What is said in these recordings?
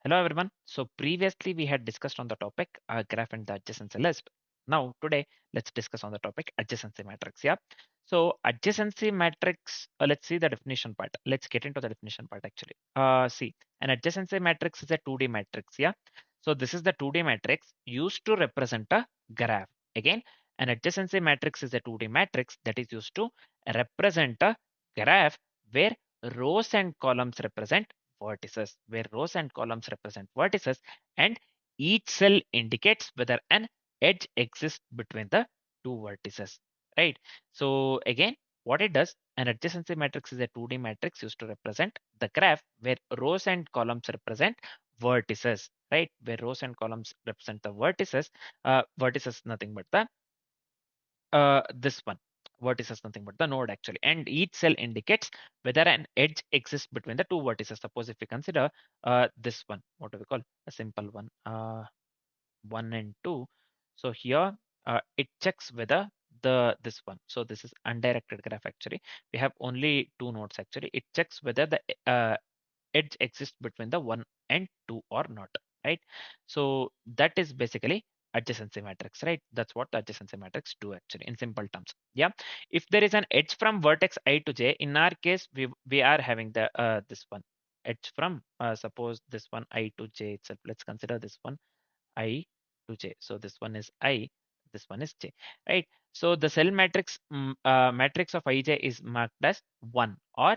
Hello everyone. So previously we had discussed on the topic graph and the adjacency list. Now today let's discuss on the topic adjacency matrix. Yeah. So adjacency matrix. Let's see the definition part. Let's get into the definition part actually. See, an adjacency matrix is a 2D matrix. Yeah. So this is the 2D matrix used to represent a graph. Again, an adjacency matrix is a 2D matrix that is used to represent a graph where rows and columns represent vertices, where rows and columns represent vertices, and each cell indicates whether an edge exists between the two vertices, right? So again, what it does, an adjacency matrix is a 2D matrix used to represent the graph where rows and columns represent vertices, right? Where rows and columns represent the vertices, vertices nothing but the this one. Vertex is nothing but the node actually, and each cell indicates whether an edge exists between the two vertices. Suppose if we consider this one, what do we call a simple one, 1 and 2. So here it checks whether this one. So this is undirected graph actually. We have only two nodes actually. It checks whether the edge exists between the 1 and 2 or not, right? So that is basically adjacency matrix, right? That's what the adjacency matrix do actually in simple terms. Yeah. If there is an edge from vertex I to j, in our case, we are having the this one edge from suppose this one I to j itself. Let's consider this one I to j. So this one is I, this one is j, right? So the cell matrix matrix of ij is marked as 1, or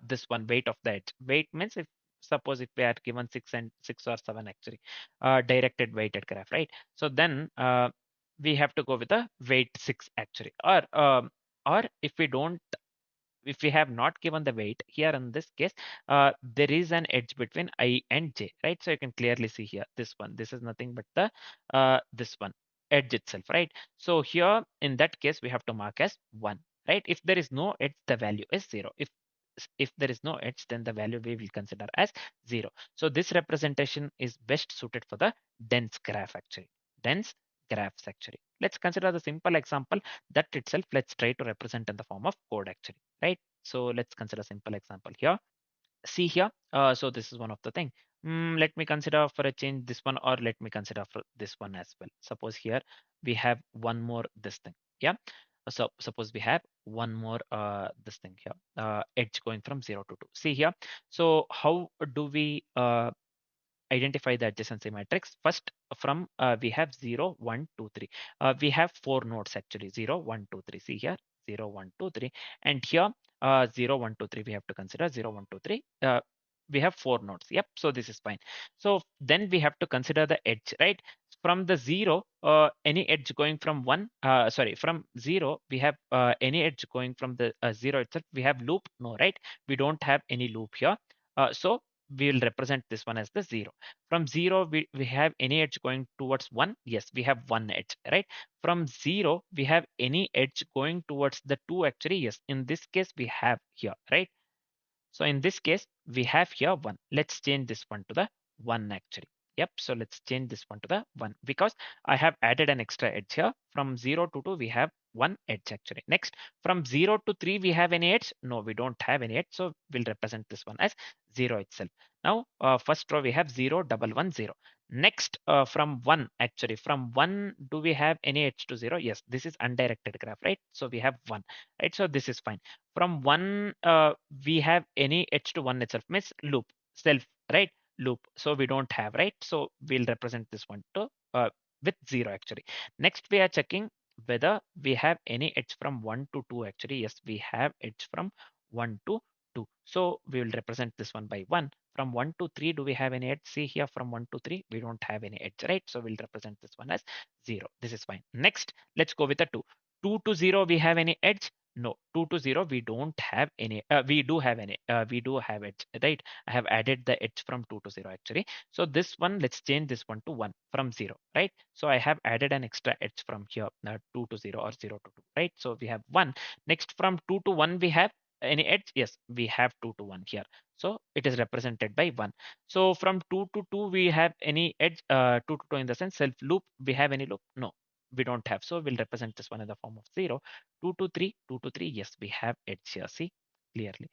this one weight of the edge. Weight means if suppose if we are given 6 or 7 actually, directed weighted graph, right? So then we have to go with the weight 6 actually, or if we don't, if we have not given the weight here in this case, there is an edge between I and j, right? So you can clearly see here this one. This is nothing but the this one edge itself, right? So here in that case we have to mark as 1, right? If there is no edge, the value is 0. If there is no edge, then the value we will consider as 0. So this representation is best suited for the dense graph actually. Dense graphs actually. Let's consider the simple example that itself let's try to represent in the form of code actually, right? So let's consider a simple example here. See here, so this is one of the thing. Let me consider for a change this one, or let me consider for this one as well. Suppose here we have one more this thing. Yeah. So suppose we have one more this thing here, edge going from 0 to 2. See here. So how do we identify the adjacency matrix? First, from we have 0, 1, 2, 3. We have 4 nodes actually, 0, 1, 2, 3. See here, 0, 1, 2, 3. And here 0, 1, 2, 3 we have to consider 0, 1, 2, 3. We have 4 nodes. Yep. So this is fine. So then we have to consider the edge, right? From the 0, any edge going from 1, sorry, from 0 we have any edge going from the 0 itself. We have loop? No, right? We don't have any loop here. So we will represent this one as the 0. From 0, we have any edge going towards 1? Yes, we have one edge, right? From 0, we have any edge going towards the 2 actually? Yes, in this case, we have here, right? So in this case, we have here 1. Let's change this one to the 1 actually. Yep, so let's change this one to the 1 because I have added an extra edge here. From 0 to 2, we have one edge actually. Next, from 0 to 3, we have any edge? No, we don't have any edge. So we'll represent this one as 0 itself. Now, first row, we have 0, 1, 1, 0. Next, from 1, actually, from 1, do we have any edge to 0? Yes, this is undirected graph, right? So we have 1, right? So this is fine. From 1, we have any edge to 1 itself, means loop, self, right? Loop. So we don't have, right? So we'll represent this one to with 0 actually. Next, we are checking whether we have any edge from 1 to 2 actually. Yes, we have edge from 1 to 2. So we will represent this one by 1. From 1 to 3, do we have any edge? See here, from 1 to 3, we don't have any edge, right? So we'll represent this one as 0. This is fine. Next, let's go with the 2. 2 to 0, we have any edge? No. 2 to 0, we don't have any. We do have any. We do have edge, right? I have added the edge from 2 to 0 actually. So this one, let's change this one to 1 from 0, right? So I have added an extra edge from here, 2 to 0 or 0 to 2, right? So we have 1. Next, from 2 to 1, we have any edge? Yes, we have 2 to 1 here. So it is represented by 1. So from 2 to 2, we have any edge? 2 to 2 in the sense self loop. We have any loop? No, we don't have. So we'll represent this one in the form of 0. 2 to 3, 2 to 3. Yes, we have edge here. See clearly.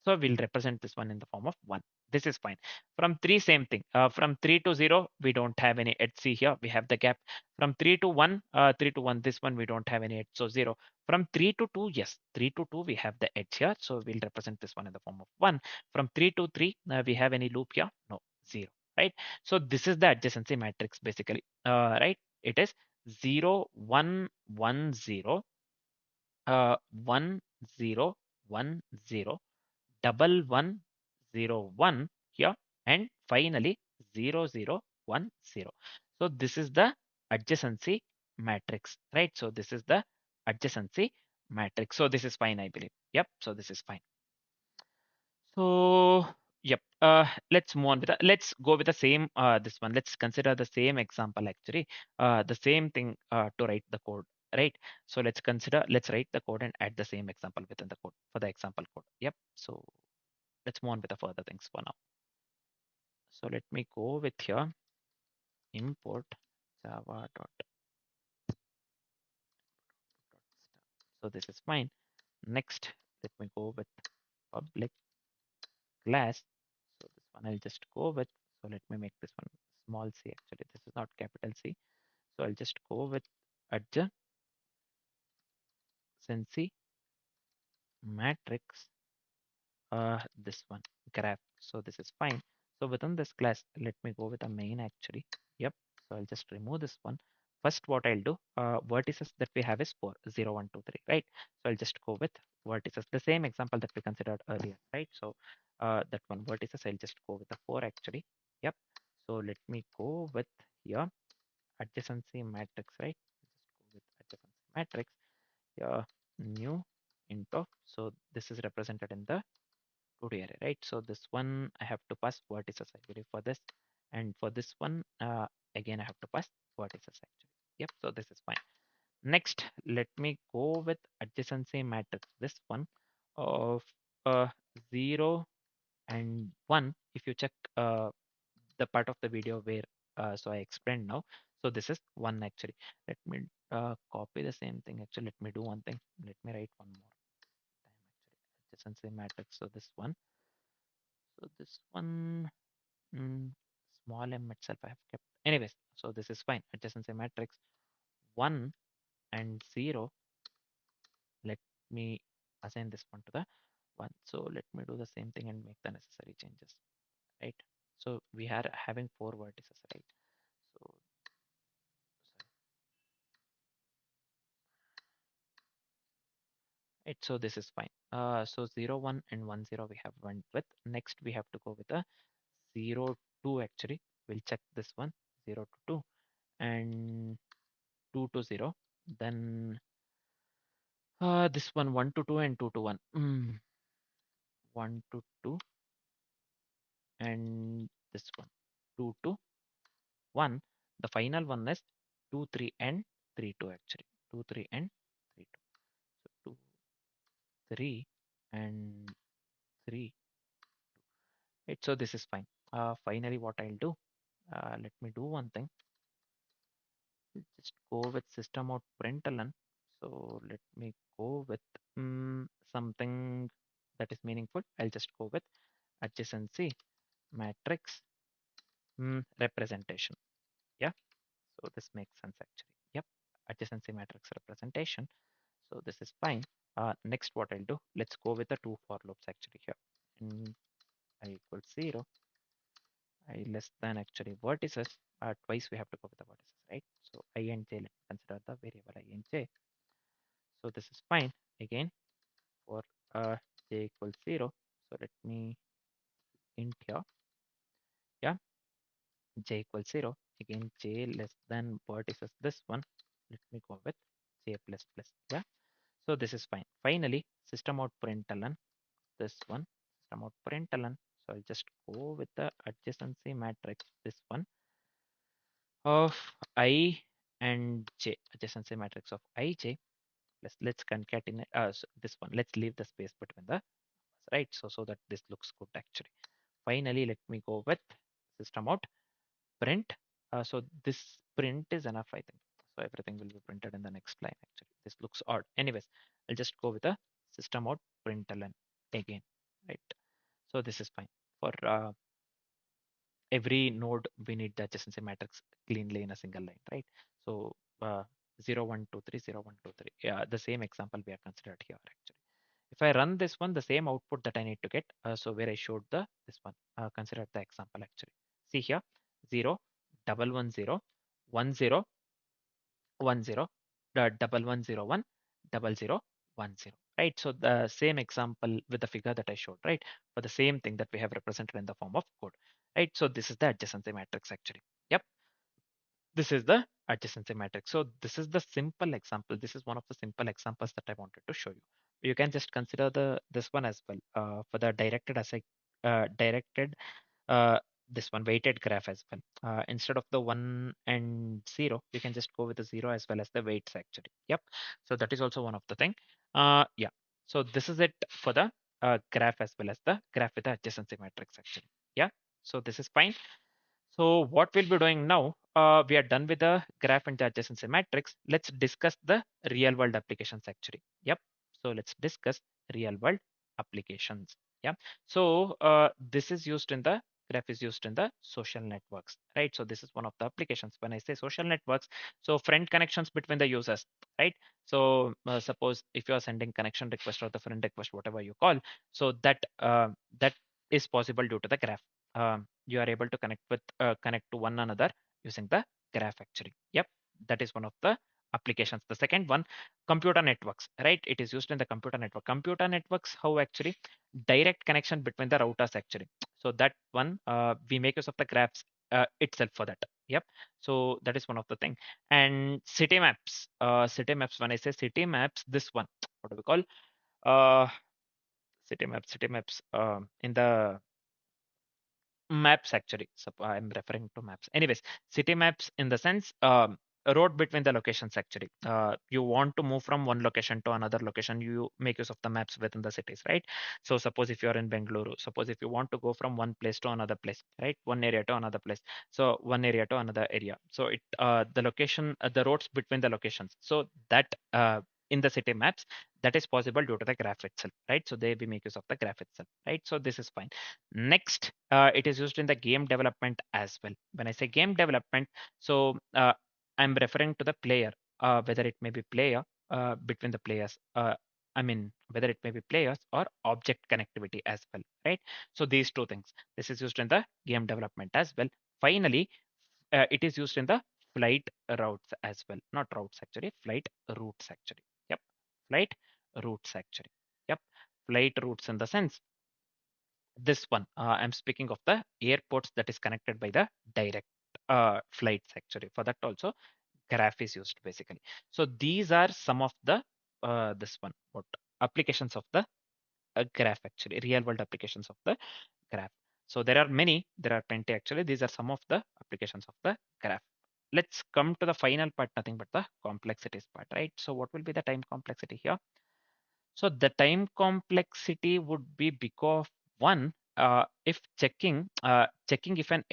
So we'll represent this one in the form of 1. This is fine. From 3, same thing. From 3 to 0, we don't have any edge. See here, we have the gap. From 3 to 1, 3 to 1, this one we don't have any edge, so 0. From 3 to 2, yes, 3 to 2, we have the edge here, so we'll represent this one in the form of 1. From 3 to 3, we have any loop here? No, 0, right? So this is the adjacency matrix basically, right? It is 0, 1, 1, 0, 1, 0, 1, 0, double 1, 0, 1 here, and finally 0, 0, 1, 0. So this is the adjacency matrix, right? So this is the adjacency matrix. So this is fine, I believe. Yep. So this is fine. So yep. Let's move on with let's go with the same this one. Let's consider the same example actually. The same thing to write the code, right? So let's write the code and add the same example within the code for the example code. Yep. So let's move on with the further things for now. So let me go with here import java dot. So this is fine. Next, let me go with public class. So this one I'll just go with. So let me make this one small c actually. This is not capital C. So I'll just go with adjacency matrix, this one graph. So this is fine. So within this class, let me go with a main actually. Yep. So I'll just remove this one. First, what I'll do, vertices that we have is 4, 0, 1, 2, 3, right? So I'll just go with vertices, the same example that we considered earlier, right? So that one vertices, I'll just go with the 4 actually. Yep. So let me go with here adjacency matrix, right? Just go with adjacency matrix. Yeah, new into. So this is represented in the 2D array, right? So this one I have to pass vertices, I believe, for this, and for this one, again I have to pass vertices actually. Yep. So this is fine. Next, let me go with adjacency matrix. This one of 0 and 1. If you check the part of the video where so I explained now. So this is 1 actually. Let me copy the same thing. Actually, let me do one thing. Let me write one more time actually. Adjacency matrix. So this one. So this one, mm, small m itself I have kept. Anyways, so this is fine. Adjacency matrix 1 and 0. Let me assign this one to the 1. So let me do the same thing and make the necessary changes, right? So we are having 4 vertices, right? So right, so this is fine. So 0, 1 and 1, 0 we have went with. Next we have to go with a 0, 2 actually. We'll check this one 0 to 2 and 2 to 0. Then this one 1 to 2 and 2 to 1. 1 to 2 and this one 2 to 1. The final one is 2, 3 and 3, 2 actually. 2, 3 and 3, 2. So 2, 3 and 3. Right, so this is fine. Finally, what I'll do, let me do one thing. Just go with system out println. So let me go with something that is meaningful. I'll just go with adjacency matrix representation. Yeah. So this makes sense actually. Yep. Adjacency matrix representation. So this is fine. Next, what I'll do, let's go with the 2 for loops actually here. And I equals 0. I less than actually vertices. Twice we have to go with the vertices, right? So I and j, let me consider the variable I and j. So this is fine. Again, for j equals 0. So let me int here. Yeah, j equals 0. Again, j less than vertices. This one, let me go with j plus plus. Yeah. So this is fine. Finally, system out println. This one, system out println. So I'll just go with the adjacency matrix. This one of I and j, adjacency matrix of ij. Let's concatenate so this one. Let's leave the space between the, right? So that this looks good actually. Finally, let me go with system out print. So this print is enough, I think. So everything will be printed in the next line actually. This looks odd. Anyways, I'll just go with a system out println again, right? So this is fine. For every node we need the adjacency matrix cleanly in a single line, right? So 0, 1, 2, 3, 0, 1, 2, 3. Yeah, the same example we have considered here actually. If I run this one, the same output that I need to get. So where I showed the this one, consider the example actually. See here, 0, 110, 10, 10, 1101, 0010. Right. So the same example with the figure that I showed, right? For the same thing that we have represented in the form of code. Right. So this is the adjacency matrix actually. Yep. This is the adjacency matrix. So this is the simple example. This is one of the simple examples that I wanted to show you. You can just consider the this one as well for the directed uh, this one weighted graph as well. Instead of the 1 and 0, you can just go with the 0 as well as the weights actually. Yep. So that is also one of the thing. Yeah. So this is it for the graph as well as the graph with the adjacency matrix actually. Yeah. So this is fine. So what we'll be doing now, we are done with the graph and the adjacency matrix. Let's discuss the real world applications actually. Yep. So let's discuss real world applications. Yeah. So this is used in the graph is used in the social networks, right? So this is one of the applications. When I say social networks, so friend connections between the users, right? So suppose if you are sending connection request or the friend request, whatever you call, so that is possible due to the graph. You are able to connect to one another using the graph actually. Yep, that is one of the applications. The second one, computer networks, right? It is used in the computer network. Computer networks, how actually direct connection between the routers actually. So that one, we make use of the graphs itself for that. Yep. So that is one of the thing. And city maps. City maps. When I say city maps, this one, what do we call? Uh, city maps. City maps. In the maps actually. So I'm referring to maps. Anyways, city maps in the sense a road between the locations actually. You want to move from one location to another location, you make use of the maps within the cities, right? So suppose if you're in Bengaluru, suppose if you want to go from one place to another place, right? One area to another place. So one area to another area. So it the location, the roads between the locations. So that in the city maps, that is possible due to the graph itself, right? So they we make use of the graph itself, right? So this is fine. Next, it is used in the game development as well. When I say game development, so I'm referring to the player, whether it may be player between the players. I mean, whether it may be players or object connectivity as well, right? So these two things. This is used in the game development as well. Finally, it is used in the flight routes as well. Not routes actually, flight routes actually. Yep, flight routes actually. Yep, flight routes in the sense this one I'm speaking of the airports that is connected by the direct flights actually. For that also graph is used basically. So these are some of the this one what applications of the graph actually, real world applications of the graph. So there are many, there are plenty actually. These are some of the applications of the graph. Let's come to the final part, nothing but the complexities part, right? So what will be the time complexity here? So the time complexity would be because one, if checking if an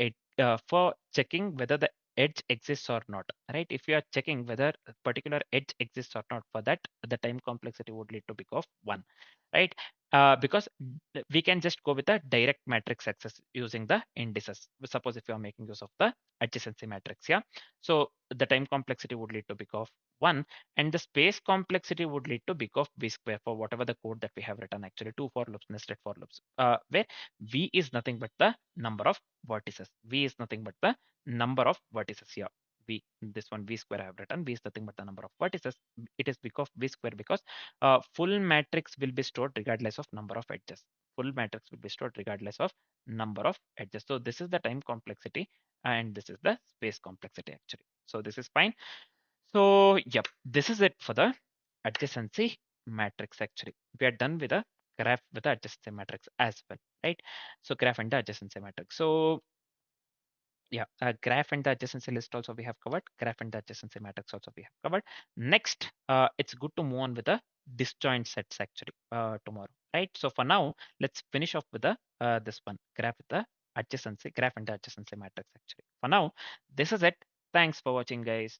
for checking whether the edge exists or not, right? If you are checking whether a particular edge exists or not, for that the time complexity would lead to because one, right? Because we can just go with a direct matrix access using the indices. Suppose if you are making use of the adjacency matrix, yeah. So the time complexity would lead to because one, and the space complexity would lead to big of b square for whatever the code that we have written actually, two for loops, nested for loops, where v is nothing but the number of vertices. V is nothing but the number of vertices here. V, this one v square I have written, v is nothing but the number of vertices. It is big of b square because full matrix will be stored regardless of number of edges. Full matrix will be stored regardless of number of edges. So this is the time complexity and this is the space complexity actually. So this is fine. So, yep, this is it for the adjacency matrix actually. We are done with the graph with the adjacency matrix as well, right? So graph and the adjacency matrix. So yeah, graph and the adjacency list also we have covered. Graph and the adjacency matrix also we have covered. Next, it's good to move on with the disjoint sets actually tomorrow, right? So for now, let's finish off with the this one, graph with the adjacency, graph and the adjacency matrix actually. For now, this is it. Thanks for watching, guys.